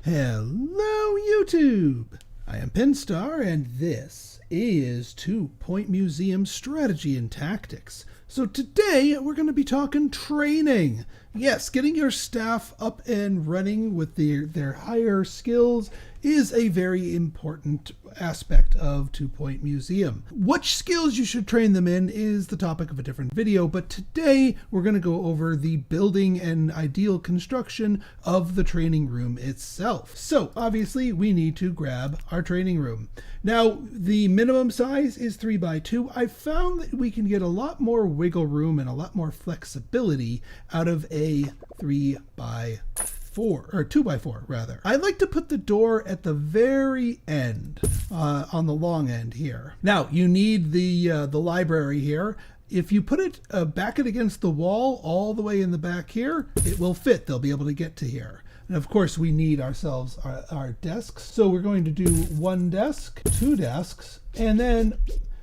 Hello YouTube! I am Pinstar and this is 2 Point Museum Strategy and Tactics. So today we're going to be talking training. Yes, getting your staff up and running with their higher skills is a very important aspect of 2 Point Museum. Which skills you should train them in is the topic of a different video, but today we're going to go over the building and ideal construction of the training room itself. So obviously we need to grab our training room. Now the minimum size is 3x2. I found that we can get a lot more wiggle room and a lot more flexibility out of a 3x4 or 2x4 rather. I like to put the door at the very end, on the long end here. Now you need the library here. If you put it back it against the wall all the way in the back here, it will fit. They'll be able to get to here. And of course we need ourselves our desks. So we're going to do 1 desk, 2 desks, and then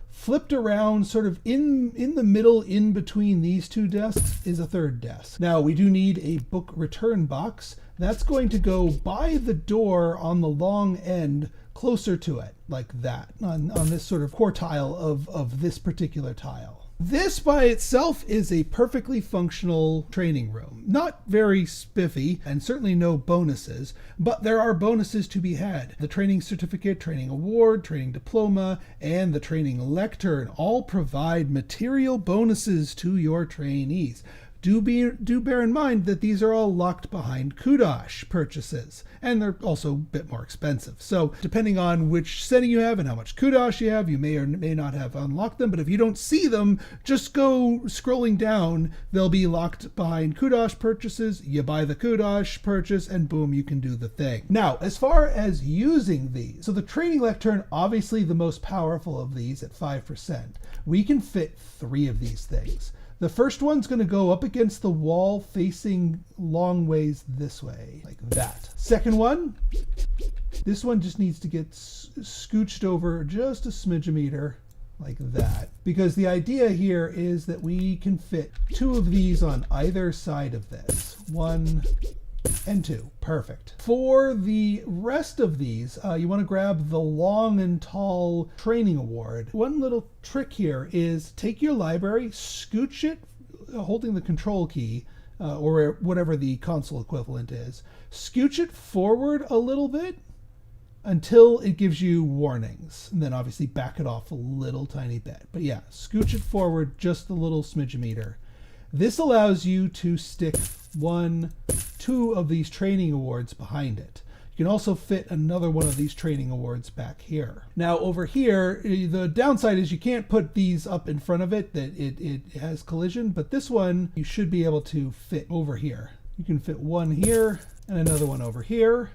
flipped around sort of in the middle in between these 2 desks is a 3rd desk. Now we do need a book return box. That's going to go by the door on the long end closer to it, like that, on this sort of quartile of this particular tile. This by itself is a perfectly functional training room. Not very spiffy and certainly no bonuses, but there are bonuses to be had. The training certificate, training award, training diploma, and the training lectern all provide material bonuses to your trainees. Do bear in mind that these are all locked behind kudosh purchases, and they're also a bit more expensive. So depending on which setting you have and how much kudosh you have, you may or may not have unlocked them, but if you don't see them, just go scrolling down. They'll be locked behind kudosh purchases. You buy the kudosh purchase and boom, you can do the thing. Now, as far as using these, so the training lectern, obviously the most powerful of these at 5%. We can fit 3 of these things. The first one's going to go up against the wall facing long ways this way, like that. Second one, this one just needs to get scooched over just a smidge-meter, like that. Because the idea here is that we can fit 2 of these on either side of this. 1 and 2. Perfect. For the rest of these, you want to grab the long and tall training award. One little trick here is take your library, scooch it, holding the control key, or whatever the console equivalent is, scooch it forward a little bit until it gives you warnings, and then obviously back it off a little tiny bit. But yeah, scooch it forward just a little smidge-meter. This allows you to stick 1, 2 of these training awards behind it. You can also fit another one of these training awards back here. Now over here, the downside is you can't put these up in front of it, that it has collision, but this one you should be able to fit over here. You can fit 1 here and another one over here.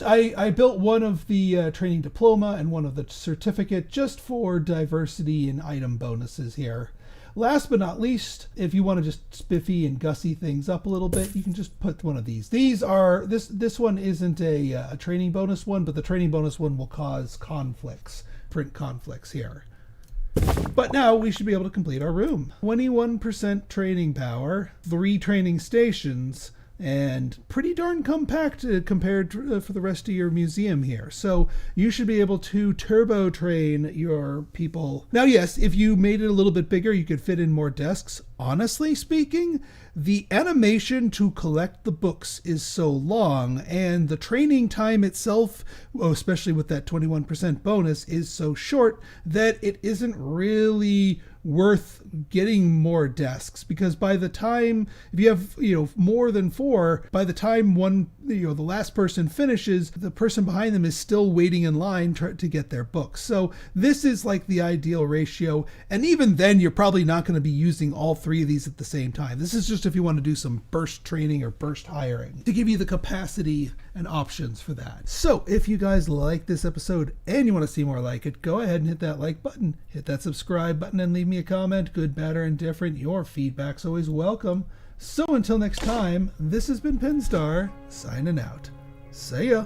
I built one of the training diploma and one of the certificate just for diversity and item bonuses here. Last but not least, if you want to just spiffy and gussy things up a little bit, you can just put one of these. These are, this one isn't a training bonus one, but the training bonus one will cause conflicts, print conflicts here. But now we should be able to complete our room. 21% training power, 3 training stations, and pretty darn compact compared to, for the rest of your museum here. So you should be able to turbo train your people. Now, yes, if you made it a little bit bigger, you could fit in more desks. Honestly speaking, the animation to collect the books is so long, and the training time itself, especially with that 21% bonus, is so short that it isn't really worth getting more desks, because by the time, if you have more than 4, by the time the last person finishes, the person behind them is still waiting in line to get their books. So this is like the ideal ratio, and even then you're probably not going to be using all 3 of these at the same time. This is just if you want to do some burst training or burst hiring to give you the capacity and options for that. So if you guys like this episode and you want to see more like it, go ahead and hit that like button, hit that subscribe button, and leave me a comment, good, bad, or indifferent. Your feedback's always welcome. So until next time, this has been Pinstar, signing out. See ya.